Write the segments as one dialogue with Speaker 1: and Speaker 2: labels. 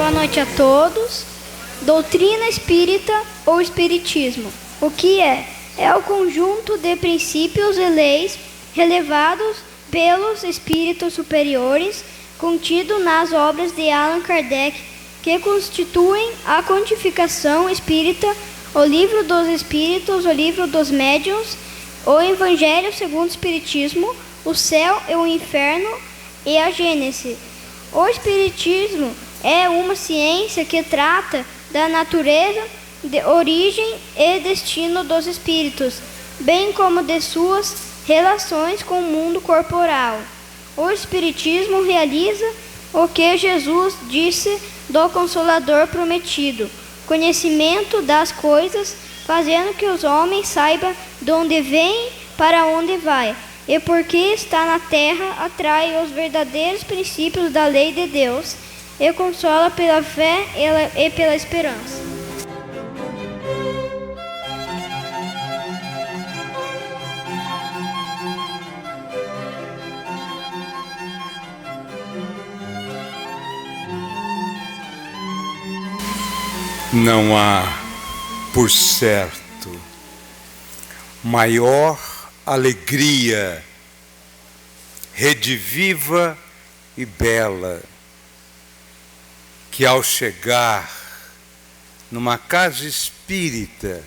Speaker 1: Boa noite a todos. Doutrina espírita ou espiritismo. O que é? É o conjunto de princípios e leis relevados pelos espíritos superiores, contido nas obras de Allan Kardec, que constituem a codificação espírita, o livro dos espíritos, o livro dos médiuns, o Evangelho segundo o Espiritismo, o céu e o inferno e a Gênese. O Espiritismo é uma ciência que trata da natureza, de origem e destino dos espíritos, bem como de suas relações com o mundo corporal. O Espiritismo realiza o que Jesus disse do Consolador prometido, conhecimento das coisas, fazendo que os homens saibam de onde vem, para onde vai, e porque está na terra, atrai os verdadeiros princípios da lei de Deus, e consola pela fé e pela esperança.
Speaker 2: Não há, por certo, maior alegria rediviva e bela que ao chegar numa casa espírita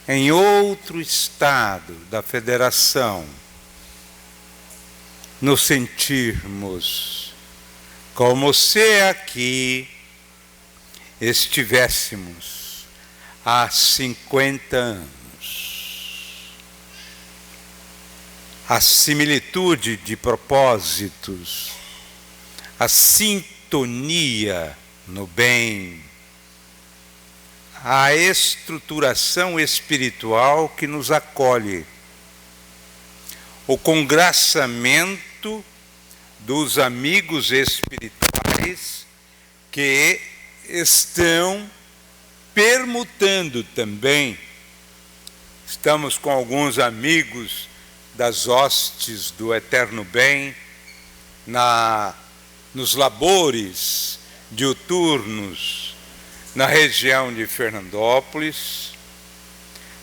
Speaker 2: em outro estado da federação, nos sentirmos como se aqui estivéssemos há 50 anos. A similitude de propósitos, a sintonia no bem, a estruturação espiritual que nos acolhe, o congraçamento dos amigos espirituais que estão permutando também. Estamos com alguns amigos das hostes do Eterno Bem nos labores diuturnos na região de Fernandópolis,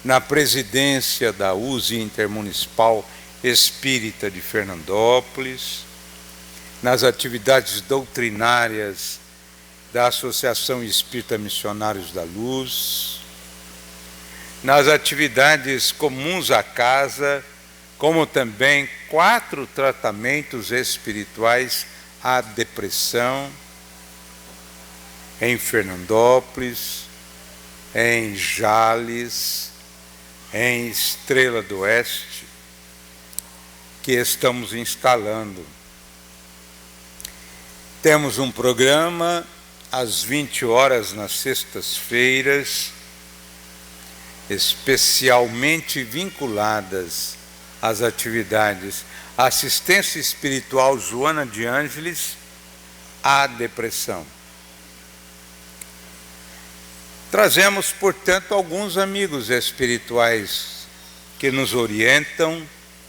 Speaker 2: na presidência da USE Intermunicipal Espírita de Fernandópolis, nas atividades doutrinárias da Associação Espírita Missionários da Luz, nas atividades comuns à casa, como também 4 tratamentos espirituais à depressão em Fernandópolis, em Jales, em Estrela do Oeste, que estamos instalando. Temos um programa às 20 horas nas sextas-feiras, especialmente vinculadas às atividades Assistência Espiritual Joana de Ângeles à Depressão. Trazemos, portanto, alguns amigos espirituais que nos orientam,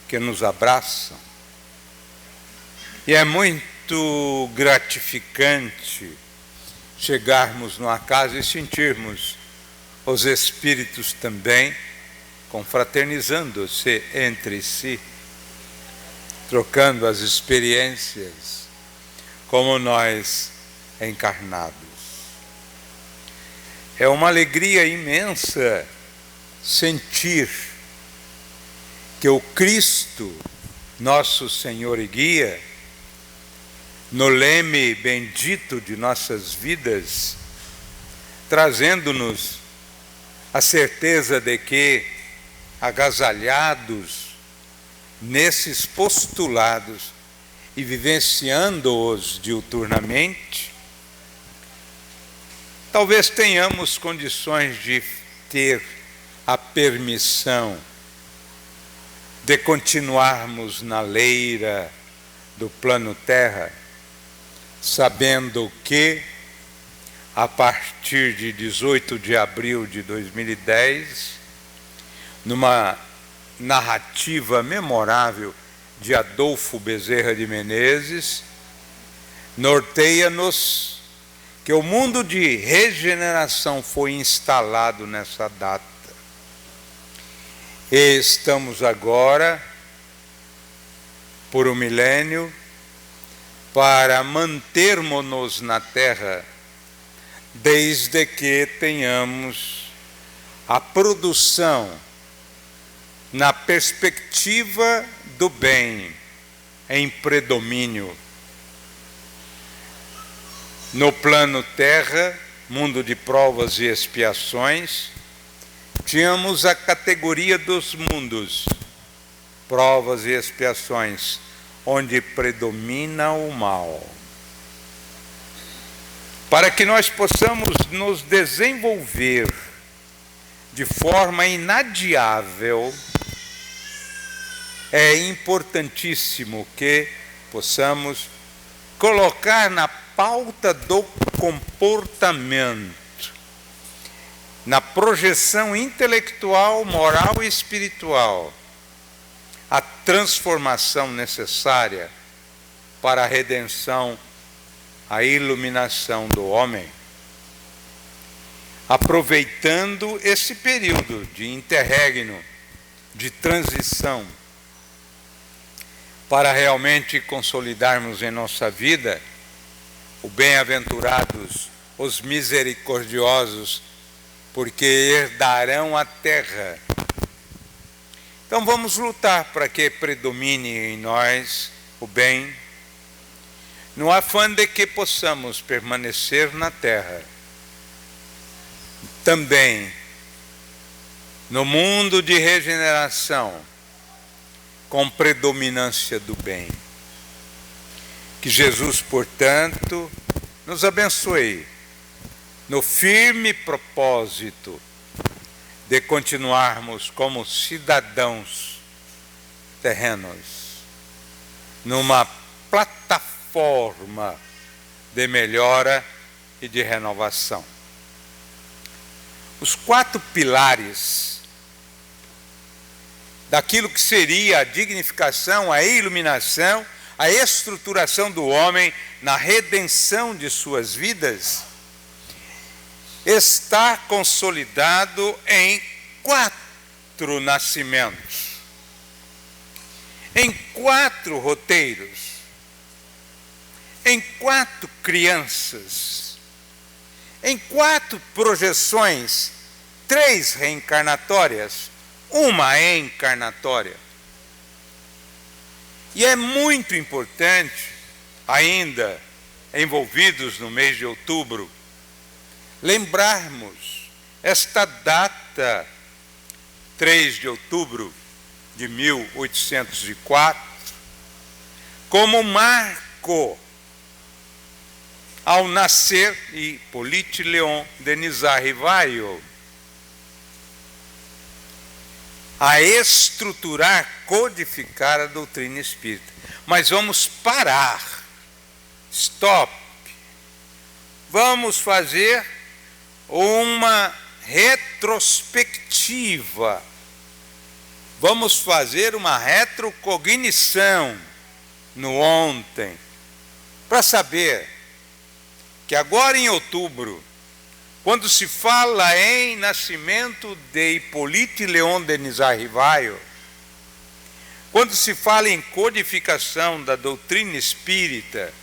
Speaker 2: que nos abraçam. E é muito gratificante chegarmos numa casa e sentirmos os espíritos também confraternizando-se entre si, trocando as experiências, como nós encarnados. É uma alegria imensa sentir que o Cristo, nosso Senhor e Guia, no leme bendito de nossas vidas, trazendo-nos a certeza de que, agasalhados nesses postulados e vivenciando-os diuturnamente, talvez tenhamos condições de ter a permissão de continuarmos na leira do plano Terra, sabendo que, a partir de 18 de abril de 2010, numa narrativa memorável de Adolfo Bezerra de Menezes, norteia-nos que o mundo de regeneração foi instalado nessa data. E estamos agora, por um milênio, para mantermos-nos na Terra, desde que tenhamos a produção na perspectiva do bem em predomínio. No plano Terra, mundo de provas e expiações, tínhamos a categoria dos mundos, provas e expiações, onde predomina o mal. Para que nós possamos nos desenvolver de forma inadiável, é importantíssimo que possamos colocar na pauta do comportamento, na projeção intelectual, moral e espiritual, a transformação necessária para a redenção, a iluminação do homem, aproveitando esse período de interregno, de transição, para realmente consolidarmos em nossa vida o bem-aventurados, os misericordiosos, porque herdarão a terra. Então vamos lutar para que predomine em nós o bem, no afã de que possamos permanecer na terra. Também no mundo de regeneração, com predominância do bem. Que Jesus, portanto, nos abençoe no firme propósito de continuarmos como cidadãos terrenos, numa plataforma de melhora e de renovação. Os 4 pilares daquilo que seria a dignificação, a iluminação, a estruturação do homem na redenção de suas vidas, está consolidado em 4 nascimentos, em 4 roteiros, em 4 crianças, em 4 projeções, 3 reencarnatórias, 1 encarnatória. E é muito importante, ainda envolvidos no mês de outubro, lembrarmos esta data, 3 de outubro de 1804, como marco ao nascer Hippolyte Léon Denis Rivaio, a estruturar, codificar a doutrina espírita. Mas vamos parar, stop, vamos fazer uma retrospectiva, vamos fazer uma retrocognição no ontem, para saber que agora em outubro, quando se fala em nascimento de Hippolyte Léon Denis Rivaio, quando se fala em codificação da doutrina espírita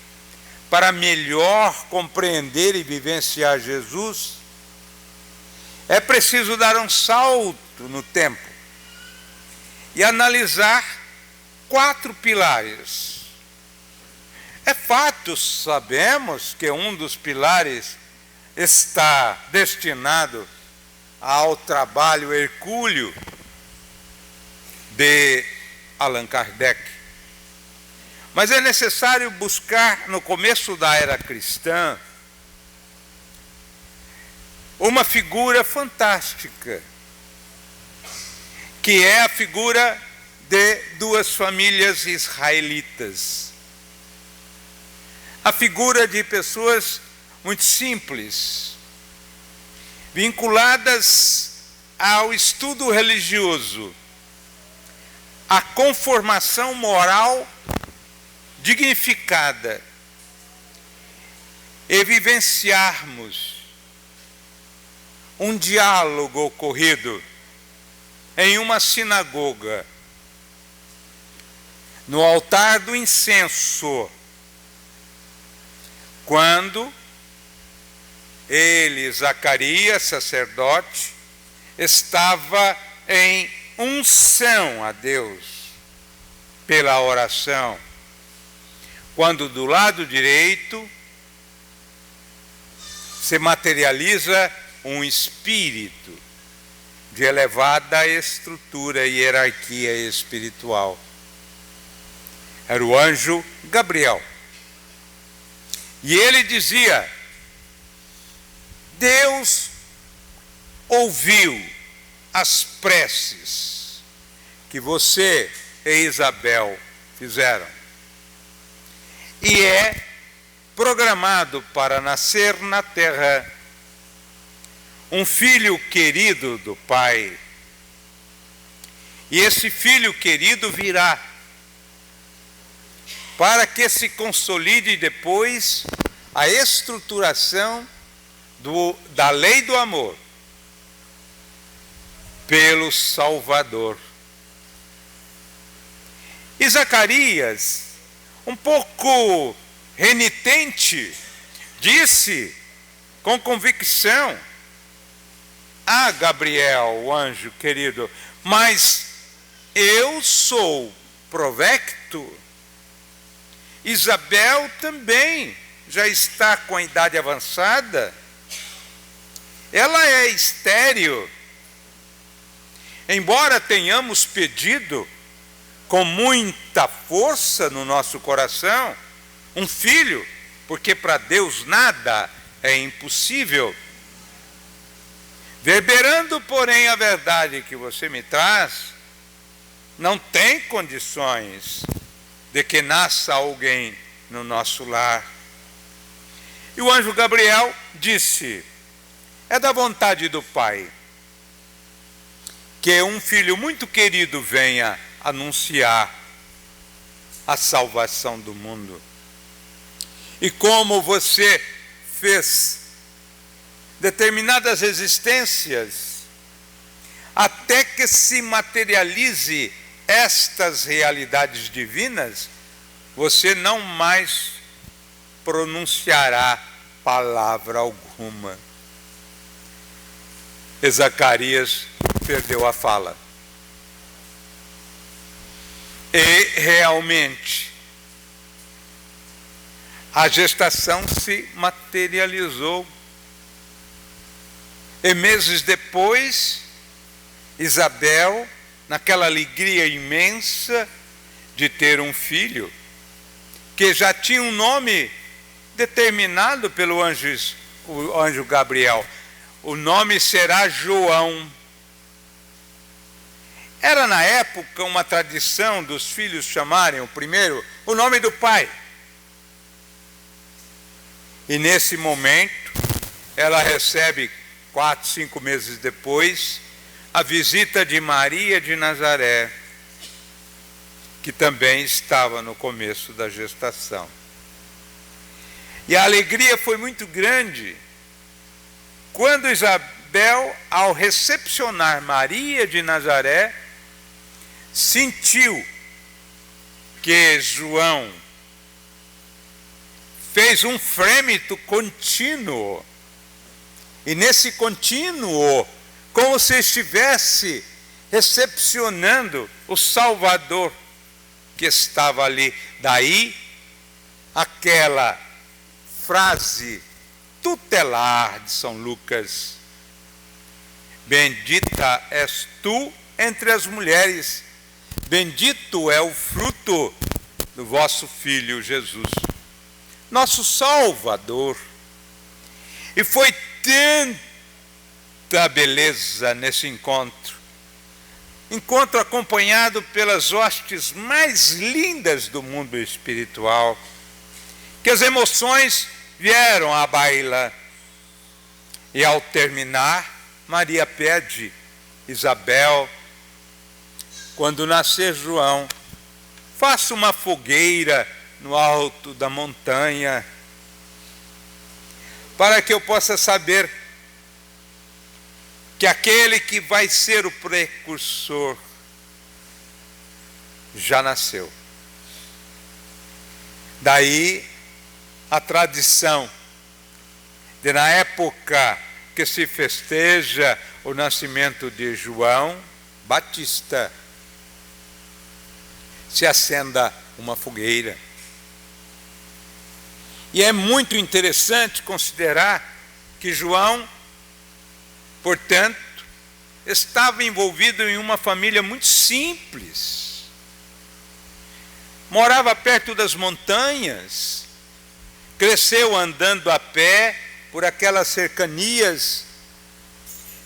Speaker 2: para melhor compreender e vivenciar Jesus, é preciso dar um salto no tempo e analisar 4 pilares. É fato, sabemos que um dos pilares está destinado ao trabalho hercúleo de Allan Kardec. Mas é necessário buscar, no começo da era cristã, uma figura fantástica, que é a figura de 2 famílias israelitas. A figura de pessoas muito simples, vinculadas ao estudo religioso, à conformação moral dignificada e vivenciarmos um diálogo ocorrido em uma sinagoga, no altar do incenso, quando ele, Zacarias, sacerdote, estava em unção a Deus pela oração, quando do lado direito se materializa um espírito de elevada estrutura e hierarquia espiritual. Era o anjo Gabriel. E ele dizia: Deus ouviu as preces que você e Isabel fizeram. E é programado para nascer na terra um filho querido do Pai. E esse filho querido virá para que se consolide depois a estruturação da lei do amor pelo Salvador. E Zacarias, um pouco renitente, disse com convicção a Gabriel, o anjo querido: mas eu sou provecto. Isabel também já está com a idade avançada. Ela é estéril. Embora tenhamos pedido com muita força no nosso coração um filho, porque para Deus nada é impossível. Verberando, porém, a verdade que você me traz, não tem condições de que nasça alguém no nosso lar. E o anjo Gabriel disse: é da vontade do Pai que um filho muito querido venha anunciar a salvação do mundo. E como você fez determinadas existências até que se materialize estas realidades divinas, você não mais pronunciará palavra alguma. E Zacarias perdeu a fala. E realmente a gestação se materializou. E meses depois, Isabel, naquela alegria imensa de ter um filho, que já tinha um nome determinado pelo anjo Gabriel: o nome será João. Era na época uma tradição dos filhos chamarem o primeiro o nome do pai. E nesse momento, ela recebe, 4, 5 meses depois, a visita de Maria de Nazaré, que também estava no começo da gestação. E a alegria foi muito grande quando Isabel, ao recepcionar Maria de Nazaré, sentiu que João fez um frêmito contínuo. E nesse contínuo, como se estivesse recepcionando o Salvador que estava ali. Daí, aquela frase tutelar de São Lucas: bendita és tu entre as mulheres, bendito é o fruto do vosso filho Jesus, nosso Salvador. E foi tanta beleza nesse encontro acompanhado pelas hostes mais lindas do mundo espiritual, que as emoções vieram à baila. E ao terminar, Maria pede: Isabel, quando nascer João, faça uma fogueira no alto da montanha para que eu possa saber que aquele que vai ser o precursor já nasceu. Daí a tradição de, na época que se festeja o nascimento de João Batista, se acenda uma fogueira. E é muito interessante considerar que João, portanto, estava envolvido em uma família muito simples. Morava perto das montanhas, cresceu andando a pé por aquelas cercanias,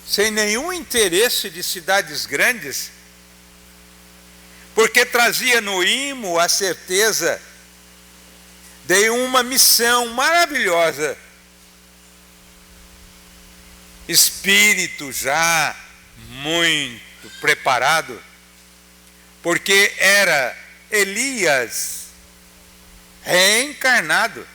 Speaker 2: sem nenhum interesse de cidades grandes, porque trazia no imo a certeza de uma missão maravilhosa. Espírito já muito preparado, porque era Elias reencarnado.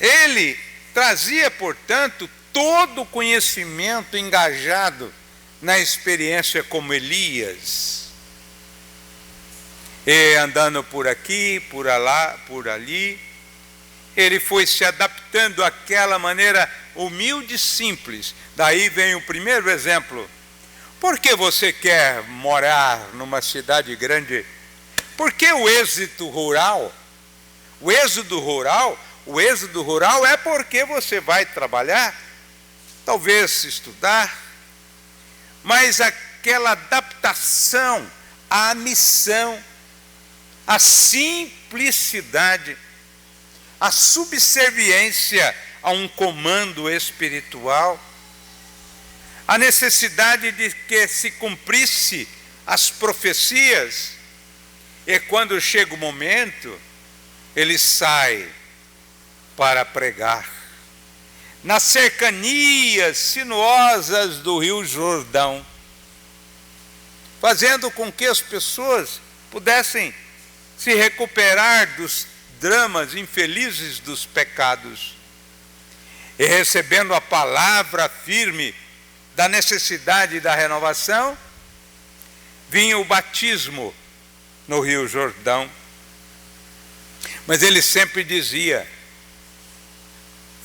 Speaker 2: Ele trazia, portanto, todo o conhecimento engajado na experiência como Elias. E andando por aqui, por lá, por ali, ele foi se adaptando àquela maneira humilde e simples. Daí vem o primeiro exemplo. Por que você quer morar numa cidade grande? Por que o êxito rural? O êxodo rural é porque você vai trabalhar, talvez estudar, mas aquela adaptação à missão, à simplicidade, à subserviência a um comando espiritual, a necessidade de que se cumprisse as profecias, e quando chega o momento, ele sai para pregar nas cercanias sinuosas do Rio Jordão, fazendo com que as pessoas pudessem se recuperar dos dramas infelizes dos pecados, e recebendo a palavra firme da necessidade da renovação, vinha o batismo no Rio Jordão. Mas ele sempre dizia: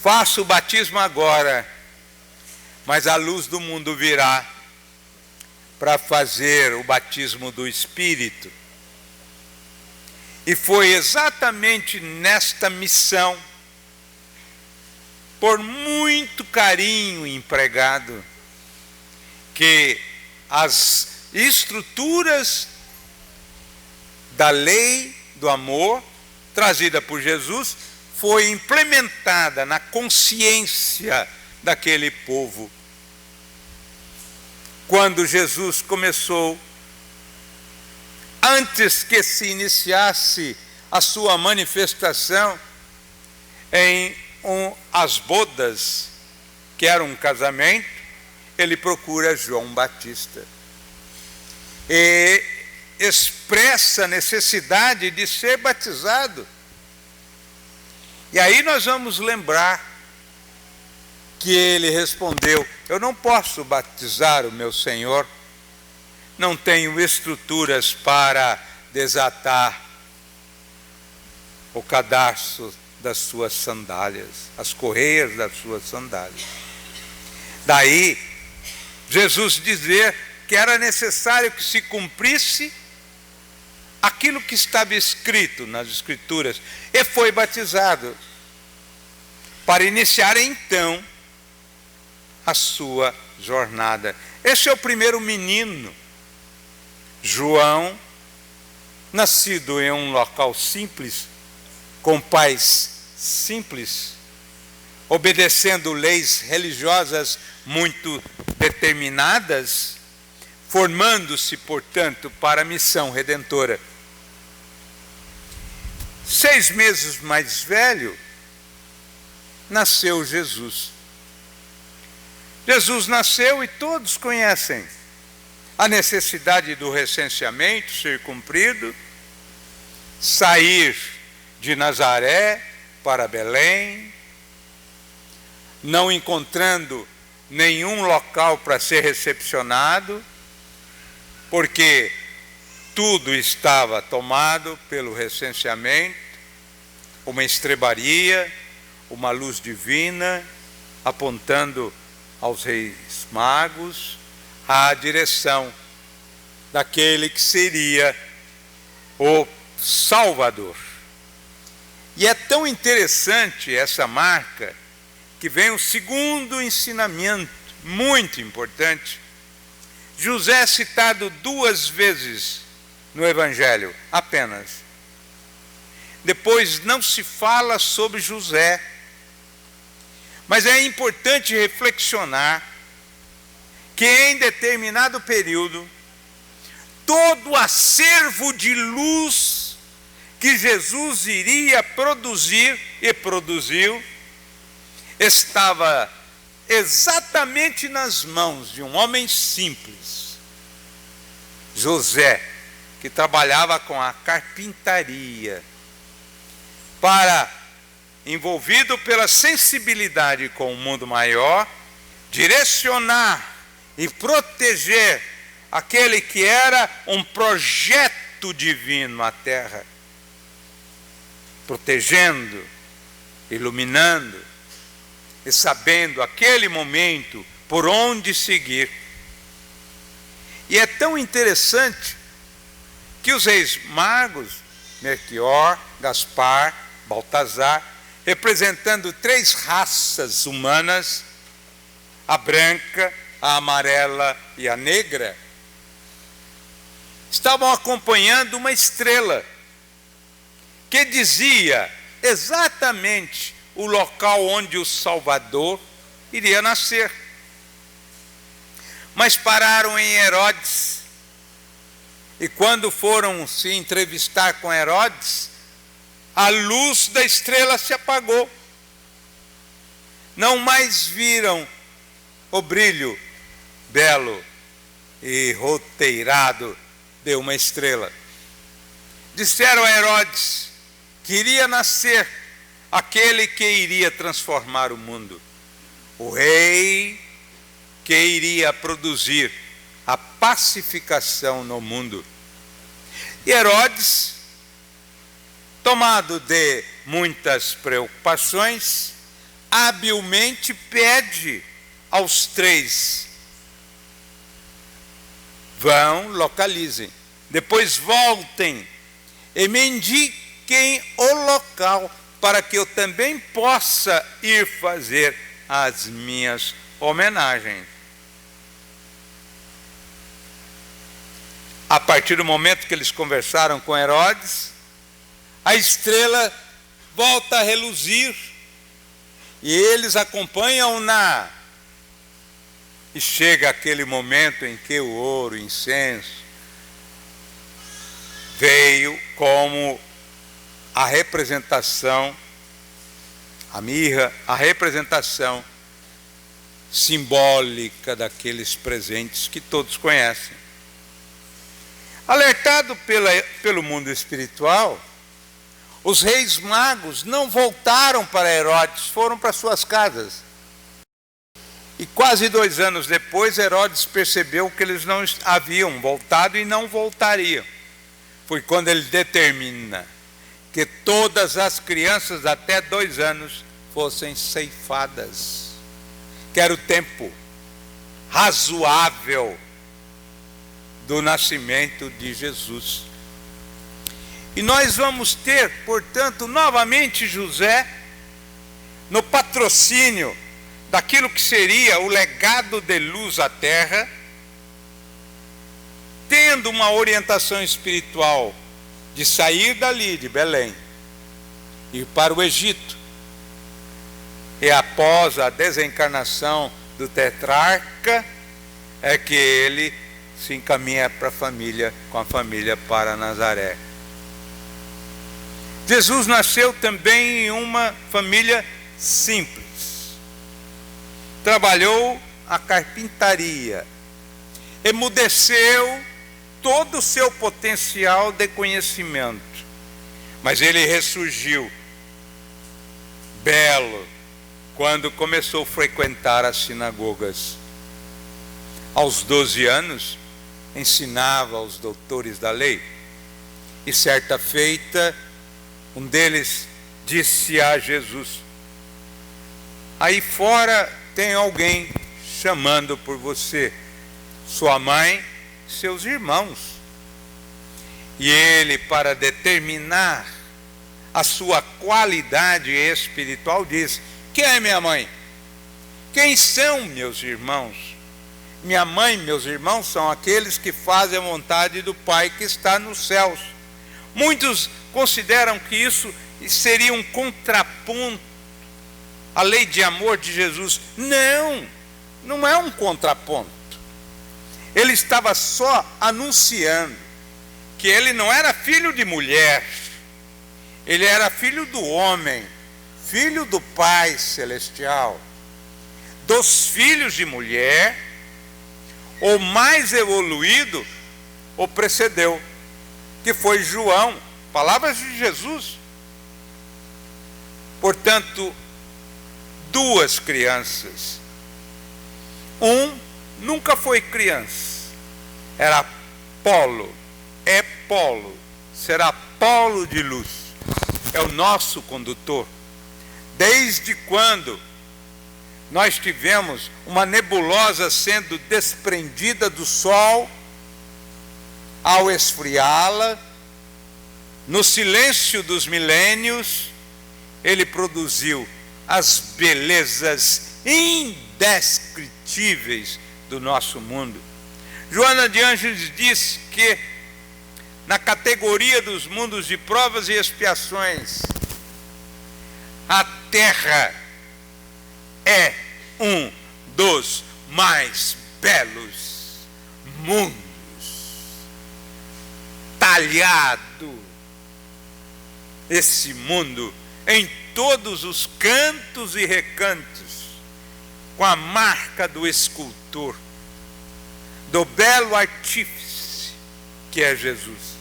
Speaker 2: faço o batismo agora, mas a luz do mundo virá para fazer o batismo do Espírito. E foi exatamente nesta missão, por muito carinho empregado, que as estruturas da lei do amor, trazida por Jesus, foi implementada na consciência daquele povo. Quando Jesus começou, antes que se iniciasse a sua manifestação em as bodas, que era um casamento, ele procura João Batista e expressa a necessidade de ser batizado. E aí nós vamos lembrar que ele respondeu: eu não posso batizar o meu Senhor, não tenho estruturas para desatar o cadarço das suas sandálias, as correias das suas sandálias. Daí Jesus dizer que era necessário que se cumprisse aquilo que estava escrito nas Escrituras, e foi batizado para iniciar então a sua jornada. Esse é o primeiro menino, João, nascido em um local simples, com pais simples, obedecendo leis religiosas muito determinadas, formando-se, portanto, para a missão redentora. 6 meses mais velho, nasceu Jesus. Jesus nasceu e todos conhecem a necessidade do recenseamento ser cumprido, sair de Nazaré para Belém, não encontrando nenhum local para ser recepcionado, porque tudo estava tomado pelo recenseamento, uma estrebaria, uma luz divina, apontando aos reis magos a direção daquele que seria o Salvador. E é tão interessante essa marca que vem o segundo ensinamento, muito importante. José é citado 2 vezes no Evangelho, apenas. Depois não se fala sobre José. Mas é importante reflexionar que em determinado período, todo o acervo de luz que Jesus iria produzir e produziu, estava exatamente nas mãos de um homem simples, José, que trabalhava com a carpintaria, envolvido pela sensibilidade com o mundo maior, direcionar e proteger aquele que era um projeto divino à terra, protegendo, iluminando e sabendo aquele momento por onde seguir. E é tão interessante que os reis magos, Melquior, Gaspar, Baltazar, representando 3 raças humanas, a branca, a amarela e a negra, estavam acompanhando uma estrela que dizia exatamente o local onde o Salvador iria nascer. Mas pararam em Herodes, e quando foram se entrevistar com Herodes, a luz da estrela se apagou. Não mais viram o brilho belo e roteirado de uma estrela. Disseram a Herodes que iria nascer aquele que iria transformar o mundo, o rei que iria produzir a pacificação no mundo. E Herodes, tomado de muitas preocupações, habilmente pede aos 3: vão, localizem, depois voltem e me indiquem o local para que eu também possa ir fazer as minhas homenagens. A partir do momento que eles conversaram com Herodes, a estrela volta a reluzir e eles acompanham-na. E chega aquele momento em que o ouro, o incenso, veio como a representação, a mirra, a representação simbólica daqueles presentes que todos conhecem. Alertado pelo mundo espiritual, os reis magos não voltaram para Herodes, foram para suas casas. E quase 2 anos depois, Herodes percebeu que eles não haviam voltado e não voltariam. Foi quando ele determina que todas as crianças até 2 anos fossem ceifadas, que era o tempo razoável do nascimento de Jesus. E nós vamos ter, portanto, novamente José no patrocínio daquilo que seria o legado de luz à terra, tendo uma orientação espiritual de sair dali, de Belém, ir para o Egito. E após a desencarnação do tetrarca, é que ele se encaminha para a família, com a família para Nazaré. Jesus nasceu também em uma família simples. Trabalhou a carpintaria, emudeceu todo o seu potencial de conhecimento, mas ele ressurgiu belo, quando começou a frequentar as sinagogas. Aos 12 anos, ensinava aos doutores da lei. E certa feita, um deles disse a Jesus: aí fora tem alguém chamando por você, sua mãe, seus irmãos. E ele, para determinar a sua qualidade espiritual, diz: quem é minha mãe? Quem são meus irmãos? Minha mãe e meus irmãos são aqueles que fazem a vontade do Pai que está nos céus. Muitos consideram que isso seria um contraponto à lei de amor de Jesus. Não, não é um contraponto. Ele estava só anunciando que ele não era filho de mulher, ele era filho do homem, filho do Pai Celestial. Dos filhos de mulher, o mais evoluído o precedeu, que foi João, palavras de Jesus. Portanto, duas crianças. Um nunca foi criança, era Polo, é Polo, será Polo de luz, é o nosso condutor. Desde quando nós tivemos uma nebulosa sendo desprendida do Sol, ao esfriá-la, no silêncio dos milênios, ele produziu as belezas indescritíveis do nosso mundo. Joana de Ângeles diz que, na categoria dos mundos de provas e expiações, a Terra é um dos mais belos mundos, talhado esse mundo em todos os cantos e recantos, com a marca do escultor, do belo artífice que é Jesus.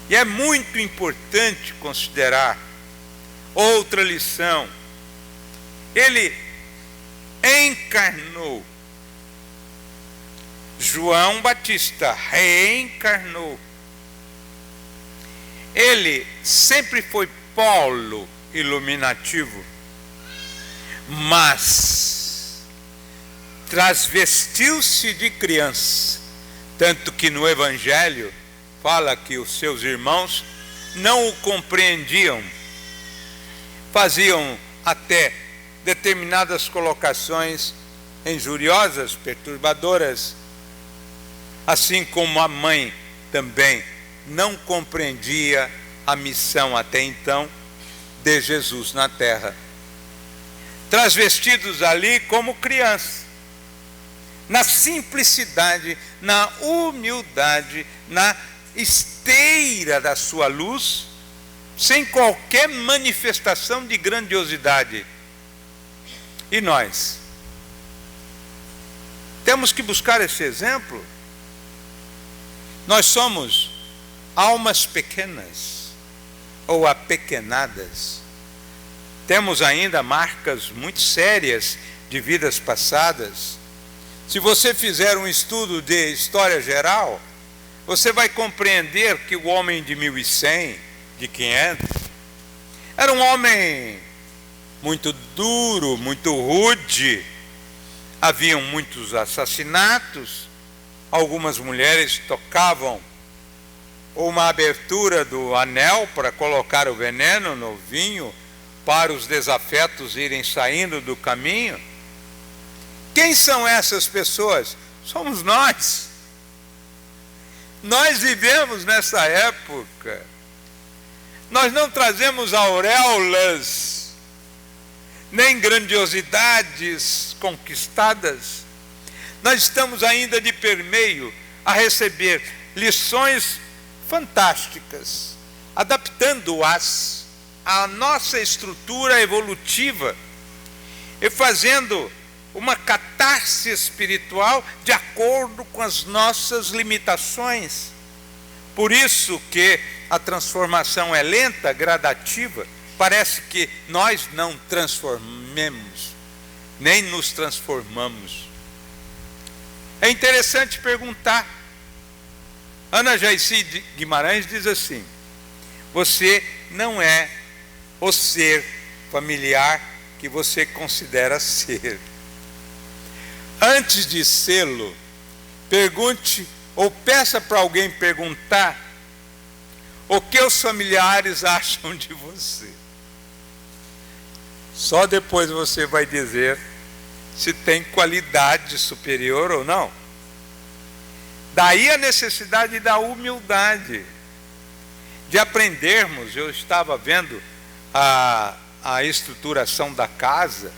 Speaker 2: E é muito importante considerar outra lição. Ele encarnou. João Batista reencarnou. Ele sempre foi polo iluminativo, mas transvestiu-se de criança, tanto que no Evangelho fala que os seus irmãos não o compreendiam, faziam até determinadas colocações injuriosas, perturbadoras, assim como a mãe também não compreendia a missão até então de Jesus na terra. Transvestidos ali como crianças, na simplicidade, na humildade, na esteira da sua luz, sem qualquer manifestação de grandiosidade. E nós temos que buscar esse exemplo. Nós somos almas pequenas ou apequenadas. Temos ainda marcas muito sérias de vidas passadas. Se você fizer um estudo de história geral, você vai compreender que o homem de 1100, de 500, era um homem muito duro, muito rude. Haviam muitos assassinatos. Algumas mulheres tocavam uma abertura do anel para colocar o veneno no vinho, para os desafetos irem saindo do caminho. Quem são essas pessoas? Somos nós. Nós vivemos nessa época. Nós não trazemos auréolas, nem grandiosidades conquistadas. Nós estamos ainda de permeio a receber lições fantásticas, adaptando-as à nossa estrutura evolutiva e fazendo uma catarse espiritual de acordo com as nossas limitações. Por isso que a transformação é lenta, gradativa, parece que nós não transformemos, nem nos transformamos. É interessante perguntar. Ana Jaici Guimarães diz assim: você não é o ser familiar que você considera ser. Antes de sê-lo, pergunte ou peça para alguém perguntar o que os familiares acham de você. Só depois você vai dizer se tem qualidade superior ou não. Daí a necessidade da humildade, de aprendermos. Eu estava vendo a estruturação da casa.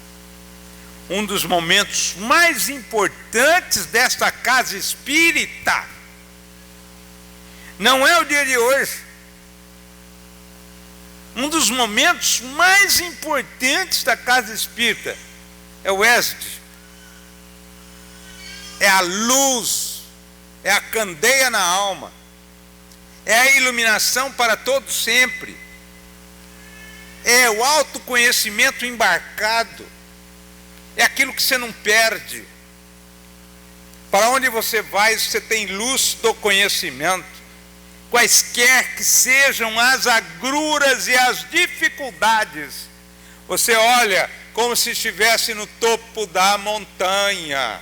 Speaker 2: Um dos momentos mais importantes desta casa espírita não é o dia de hoje. Um dos momentos mais importantes da casa espírita é o êxito. É a luz, é a candeia na alma, é a iluminação para todo sempre, é o autoconhecimento embarcado, é aquilo que você não perde. Para onde você vai, você tem luz do conhecimento. Quaisquer que sejam as agruras e as dificuldades, você olha como se estivesse no topo da montanha,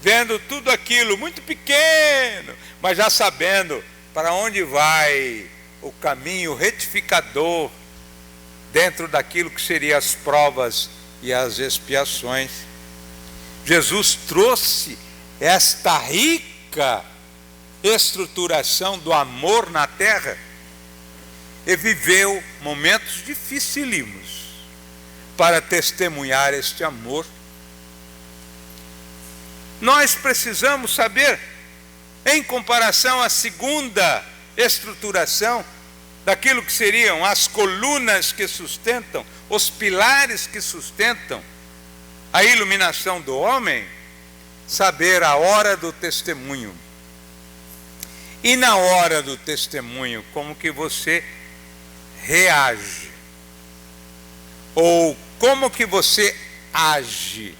Speaker 2: vendo tudo aquilo muito pequeno, mas já sabendo para onde vai o caminho retificador dentro daquilo que seriam as provas e as expiações. Jesus trouxe esta rica estruturação do amor na terra e viveu momentos dificílimos para testemunhar este amor. Nós precisamos saber, em comparação à segunda estruturação, daquilo que seriam as colunas que sustentam, os pilares que sustentam a iluminação do homem, saber a hora do testemunho. E na hora do testemunho, como que você reage? Ou como que você age?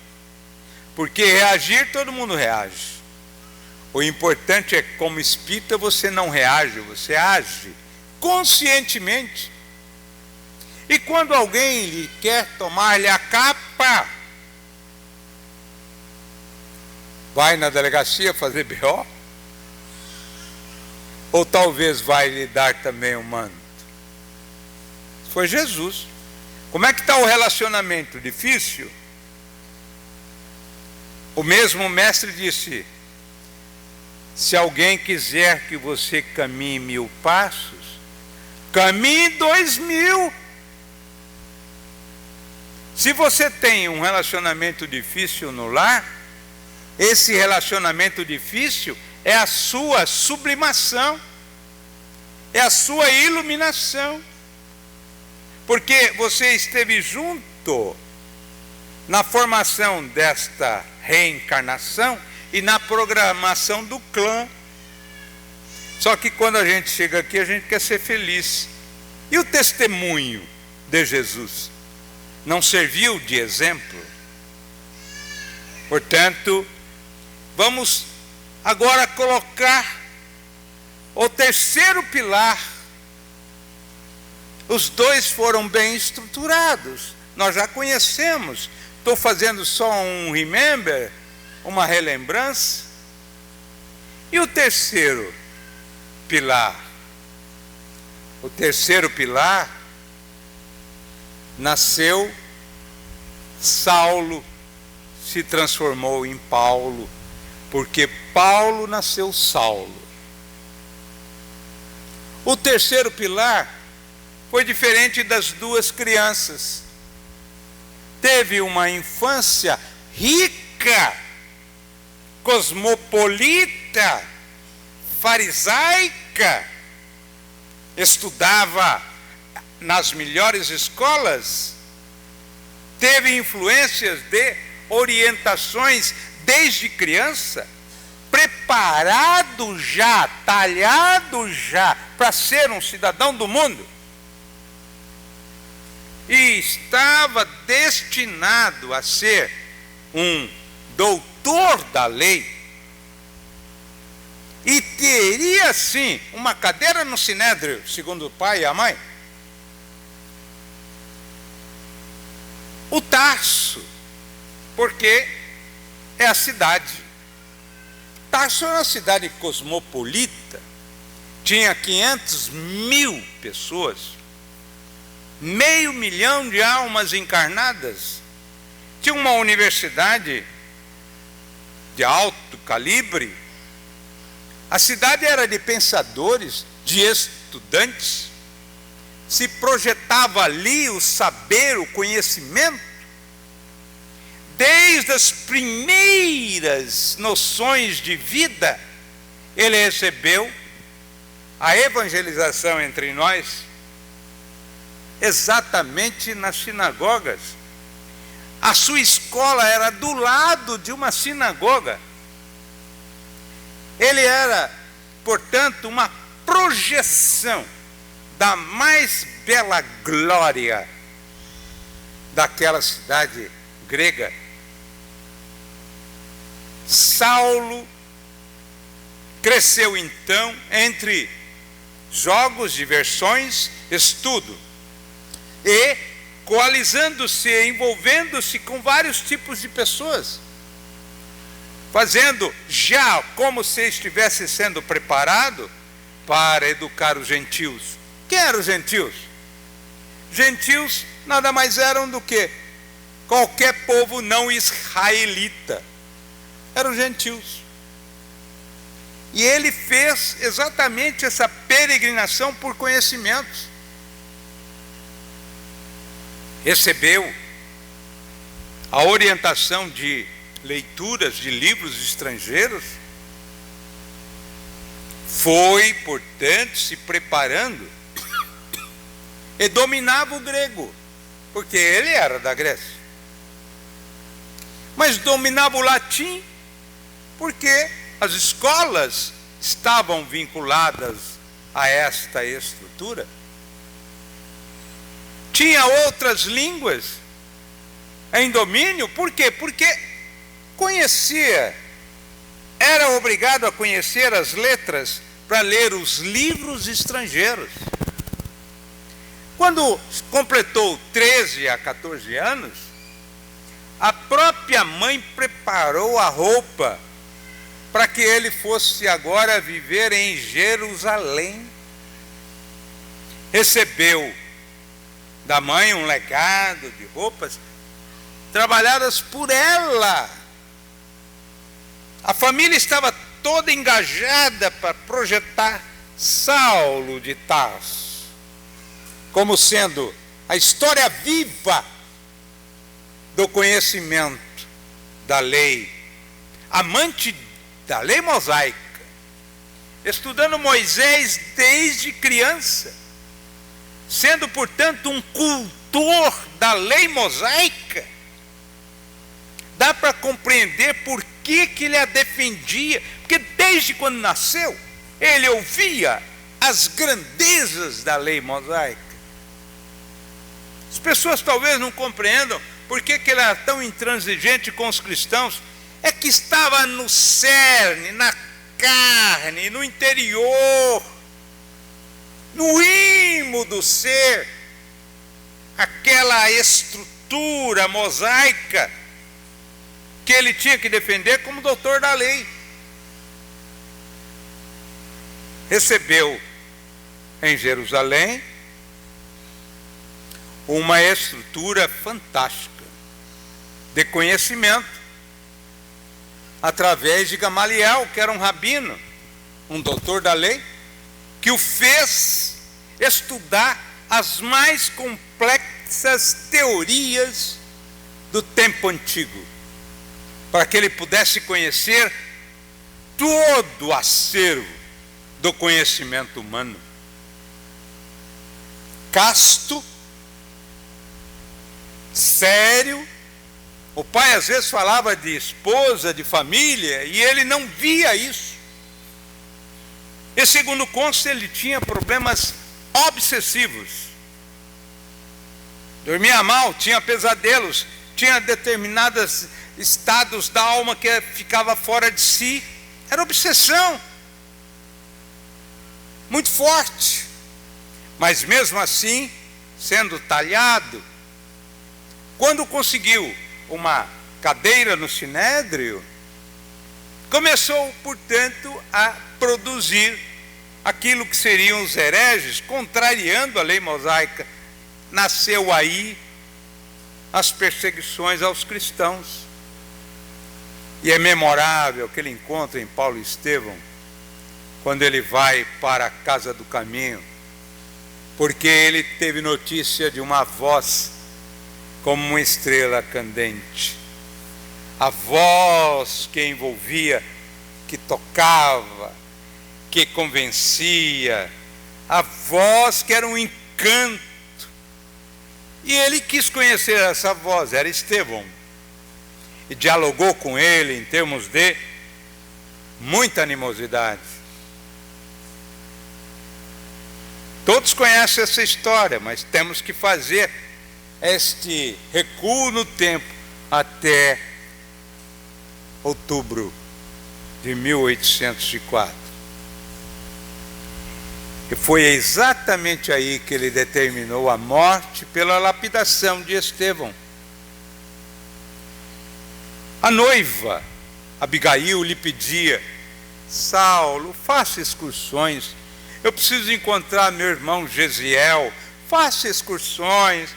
Speaker 2: Porque reagir, todo mundo reage. O importante é que, como espírita, você não reage, você age conscientemente. E quando alguém lhe quer tomar-lhe a capa, vai na delegacia fazer BO? Ou talvez vai lhe dar também um manto? Foi Jesus. Como é que está o relacionamento? Difícil? O mesmo mestre disse: se alguém quiser que você caminhe 1000 passos, caminhe 2000. Se você tem um relacionamento difícil no lar, esse relacionamento difícil é a sua sublimação, é a sua iluminação, porque você esteve junto na formação desta reencarnação e na programação do clã. Só que quando a gente chega aqui, a gente quer ser feliz. E o testemunho de Jesus não serviu de exemplo? Portanto, vamos agora colocar o terceiro pilar. Os dois foram bem estruturados, nós já conhecemos. Estou fazendo só um remember, uma relembrança. E o terceiro pilar? O terceiro pilar nasceu, Saulo se transformou em Paulo, porque Paulo nasceu Saulo. O terceiro pilar foi diferente das duas crianças. Teve uma infância rica, cosmopolita, farisaica, estudava nas melhores escolas, teve influências de orientações desde criança, preparado já, talhado já para ser um cidadão do mundo. estava destinado a ser um doutor da lei e teria sim uma cadeira no Sinédrio, segundo o pai e a mãe, o Tarso, porque é a cidade. Tarso era uma cidade cosmopolita, tinha 500.000 pessoas, 500 mil de almas encarnadas, tinha uma universidade de alto calibre, a cidade era de pensadores, de estudantes, se projetava ali o saber, o conhecimento, desde as primeiras noções de vida, ele recebeu a evangelização entre nós, exatamente nas sinagogas. A sua escola era do lado de uma sinagoga. Ele era, portanto, uma projeção da mais bela glória daquela cidade grega. Saulo cresceu então entre jogos, diversões, estudo, e coalizando-se, envolvendo-se com vários tipos de pessoas, fazendo já como se estivesse sendo preparado para educar os gentios. Quem eram os gentios? Gentios nada mais eram do que qualquer povo não israelita. Eram gentios. E ele fez exatamente essa peregrinação por conhecimentos. Recebeu a orientação de leituras de livros estrangeiros. Foi, portanto, se preparando e dominava o grego, porque ele era da Grécia. Mas dominava o latim porque as escolas estavam vinculadas a esta estrutura. Tinha outras línguas em domínio, por quê? Porque conhecia, era obrigado a conhecer as letras para ler os livros estrangeiros. Quando completou 13 a 14 anos, a própria mãe preparou a roupa para que ele fosse agora viver em Jerusalém. Recebeu da mãe um legado de roupas trabalhadas por ela. A família estava toda engajada para projetar Saulo de Tarso como sendo a história viva do conhecimento da lei, amante da lei mosaica, estudando Moisés desde criança, sendo, portanto, um cultor da lei mosaica. Dá para compreender por que ele a defendia, porque desde quando nasceu, ele ouvia as grandezas da lei mosaica. As pessoas talvez não compreendam por que ele era tão intransigente com os cristãos. É que estava no cerne, na carne, no interior, no imo do ser, aquela estrutura mosaica que ele tinha que defender como doutor da lei. Recebeu em Jerusalém uma estrutura fantástica de conhecimento, através de Gamaliel, que era um rabino, um doutor da lei, que o fez estudar as mais complexas teorias do tempo antigo, para que ele pudesse conhecer todo o acervo do conhecimento humano. Casto, sério. O pai às vezes falava de esposa, de família, e ele não via isso. E segundo consta, ele tinha problemas obsessivos. dormia mal, tinha pesadelos, tinha determinados estados da alma que ficava fora de si. Era obsessão muito forte. Mas mesmo assim, sendo talhado, quando conseguiu uma cadeira no Sinédrio, começou, portanto, a produzir aquilo que seriam os hereges, contrariando a lei mosaica. Nasceu aí as perseguições aos cristãos. E é memorável aquele encontro em Paulo e Estevão, quando ele vai para a casa do caminho, porque ele teve notícia de uma voz como uma estrela candente. A voz que envolvia, que tocava, que convencia, a voz que era um encanto. E ele quis conhecer essa voz, era Estevão, e dialogou com ele em termos de muita animosidade. Todos conhecem essa história, mas temos que fazer este recuo no tempo até outubro de 1804. E foi exatamente aí que ele determinou a morte pela lapidação de Estevão. A noiva, Abigail, lhe pedia: Saulo, faça excursões. Eu preciso encontrar meu irmão Gesiel. Faça excursões,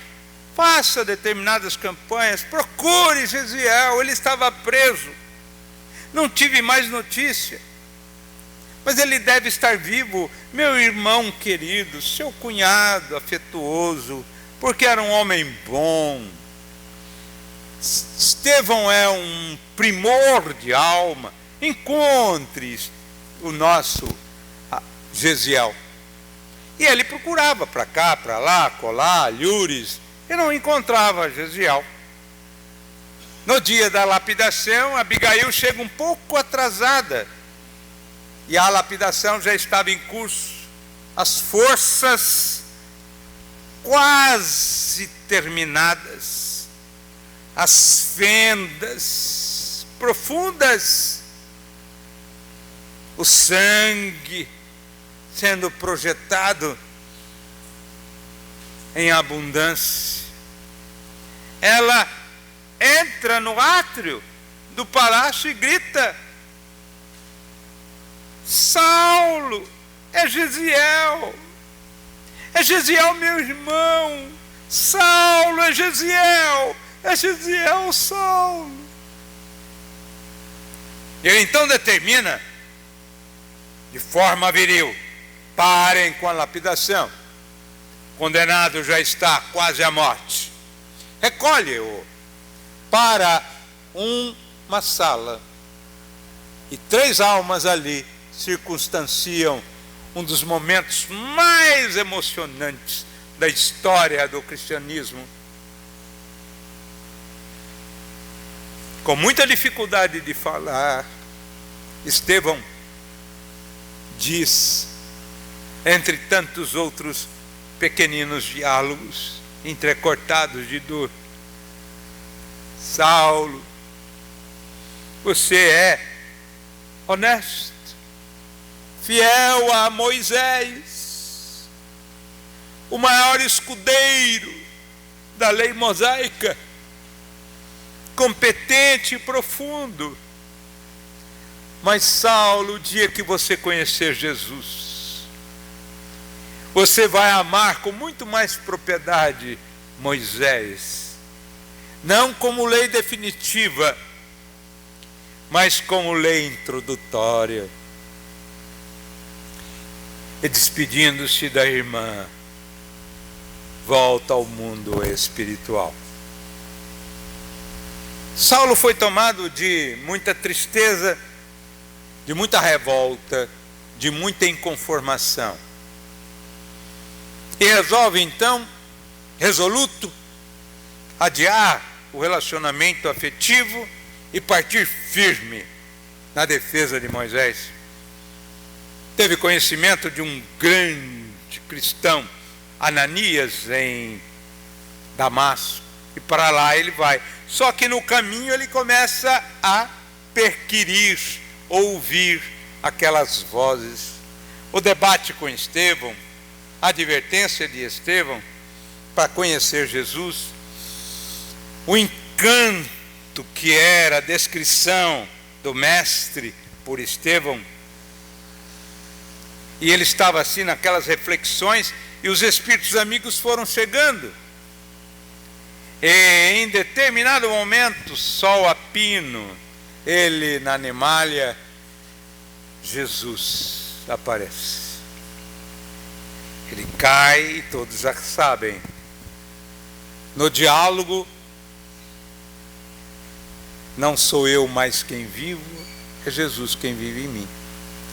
Speaker 2: faça determinadas campanhas, procure Gesiel. Ele estava preso, não tive mais notícia, mas ele deve estar vivo. Meu irmão querido, seu cunhado afetuoso, porque era um homem bom. Estevão é um primor de alma. Encontre o nosso Gesiel. E ele procurava para cá, para lá, colar, alhures, e não encontrava Gesiel. No dia da lapidação, Abigail chega um pouco atrasada, e a lapidação já estava em curso. As forças quase terminadas, as fendas profundas, o sangue sendo projetado em abundância. Ela entra no átrio do palácio e grita: Saulo, é Gesiel, meu irmão. Saulo, é Gesiel, Saulo. Ele então determina de forma viril: parem com a lapidação, o condenado já está quase à morte. Recolhe-o para uma sala, e 3 almas ali circunstanciam um dos momentos mais emocionantes da história do cristianismo. Com muita dificuldade de falar, Estevão diz, entre tantos outros pequeninos diálogos entrecortados de dor: Saulo, você é honesto, fiel a Moisés, o maior escudeiro da lei mosaica, competente e profundo. Mas Saulo, o dia que você conhecer Jesus, você vai amar com muito mais propriedade Moisés, não como lei definitiva, mas como lei introdutória. E despedindo-se da irmã, volta ao mundo espiritual. Saulo foi tomado de muita tristeza, de muita revolta, de muita inconformação. E resolve então, resoluto, adiar o relacionamento afetivo e partir firme na defesa de Moisés. Teve conhecimento de um grande cristão, Ananias, em Damasco, e para lá ele vai. Só que no caminho ele começa a perquirir, ouvir aquelas vozes. O debate com Estevão, a advertência de Estevão para conhecer Jesus, o encanto que era a descrição do mestre por Estevão, e ele estava assim naquelas reflexões, e os espíritos amigos foram chegando, e em determinado momento, sol a pino, ele na Animalia, Jesus aparece. Ele cai e todos já sabem. No diálogo, não sou eu mais quem vivo, é Jesus quem vive em mim.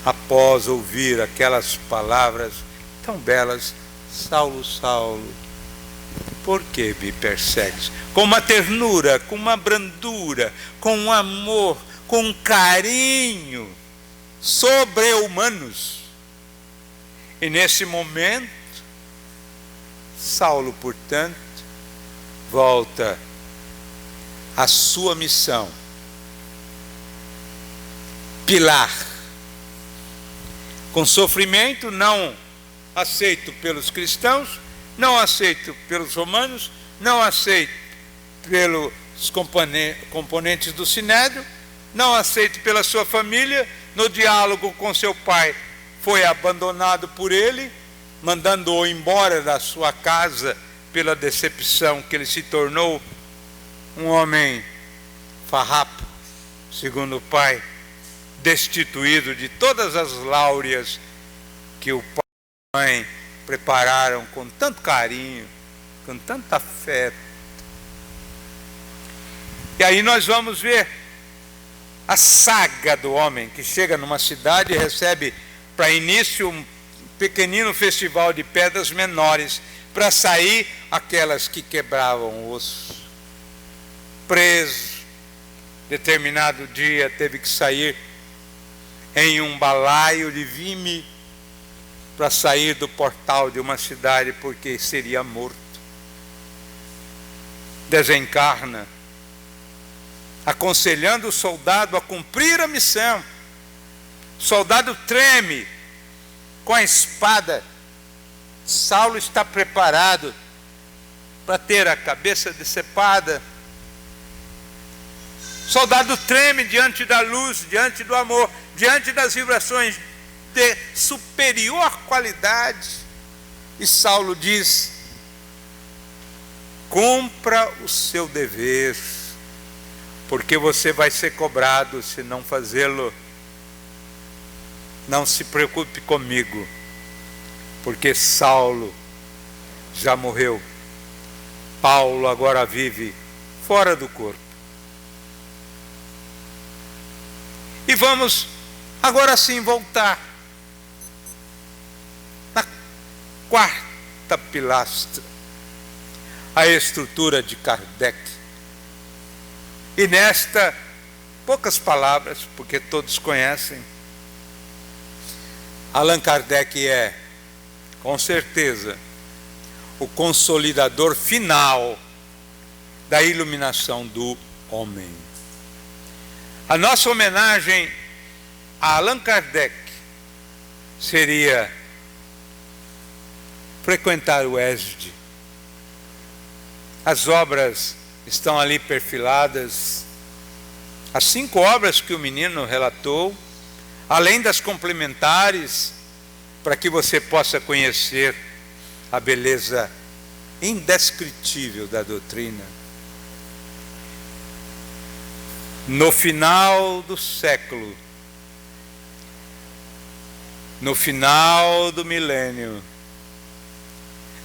Speaker 2: Após ouvir aquelas palavras tão belas, Saulo, Saulo, por que me persegues? Com uma ternura, com uma brandura, com um amor, com um carinho sobre-humanos. E nesse momento, Saulo, portanto, volta à sua missão, pilar, com sofrimento, não aceito pelos cristãos, não aceito pelos romanos, não aceito pelos componentes do Sinédrio, não aceito pela sua família. No diálogo com seu pai, foi abandonado por ele, mandando-o embora da sua casa pela decepção que ele se tornou um homem farrapo, segundo o pai, destituído de todas as láureas que o pai e a mãe prepararam com tanto carinho, com tanto afeto. E aí nós vamos ver a saga do homem que chega numa cidade e recebe para início um pequenino festival de pedras menores, para sair aquelas que quebravam o osso. Preso, determinado dia teve que sair em um balaio de vime para sair do portal de uma cidade, porque seria morto. Desencarna, aconselhando o soldado a cumprir a missão. O soldado treme com a espada. Saulo está preparado para ter a cabeça decepada. O soldado treme diante da luz, diante do amor, diante das vibrações de superior qualidade. E Saulo diz: cumpra o seu dever, porque você vai ser cobrado se não fazê-lo. Não se preocupe comigo, porque Saulo já morreu. Paulo agora vive fora do corpo. E vamos agora sim voltar na quarta pilastra, a estrutura de Kardec. E nesta, poucas palavras, porque todos conhecem, Allan Kardec é, com certeza, o consolidador final da iluminação do homem. A nossa homenagem a Allan Kardec seria frequentar o ESD. As obras estão ali perfiladas, as 5 obras que o menino relatou, além das complementares, para que você possa conhecer a beleza indescritível da doutrina. No final do século, no final do milênio,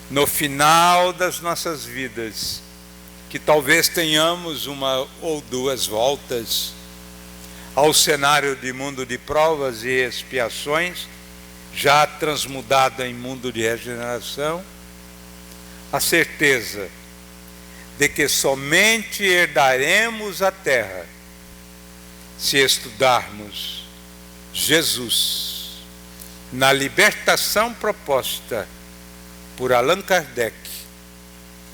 Speaker 2: no final das nossas vidas, que talvez tenhamos uma ou duas voltas ao cenário de mundo de provas e expiações, já transmudado em mundo de regeneração, a certeza de que somente herdaremos a terra se estudarmos Jesus na libertação proposta por Allan Kardec,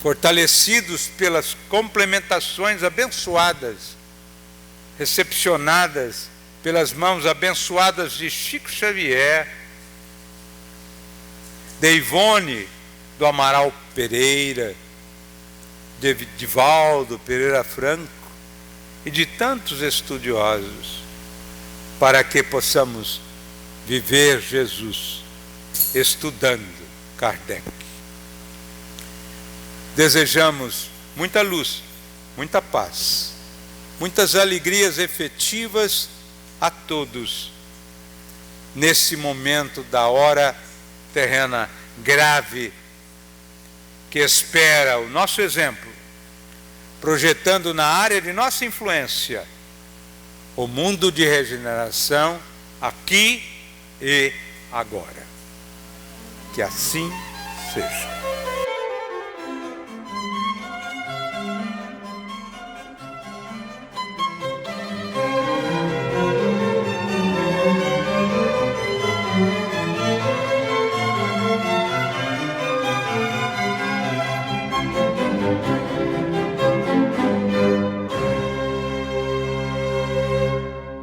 Speaker 2: fortalecidos pelas complementações abençoadas, recepcionadas pelas mãos abençoadas de Chico Xavier, de Ivone do Amaral Pereira, de Divaldo Pereira Franco e de tantos estudiosos, para que possamos viver Jesus estudando Kardec. Desejamos muita luz, muita paz, muitas alegrias efetivas a todos nesse momento da hora terrena grave que espera o nosso exemplo, projetando na área de nossa influência o mundo de regeneração aqui e agora. Que assim seja.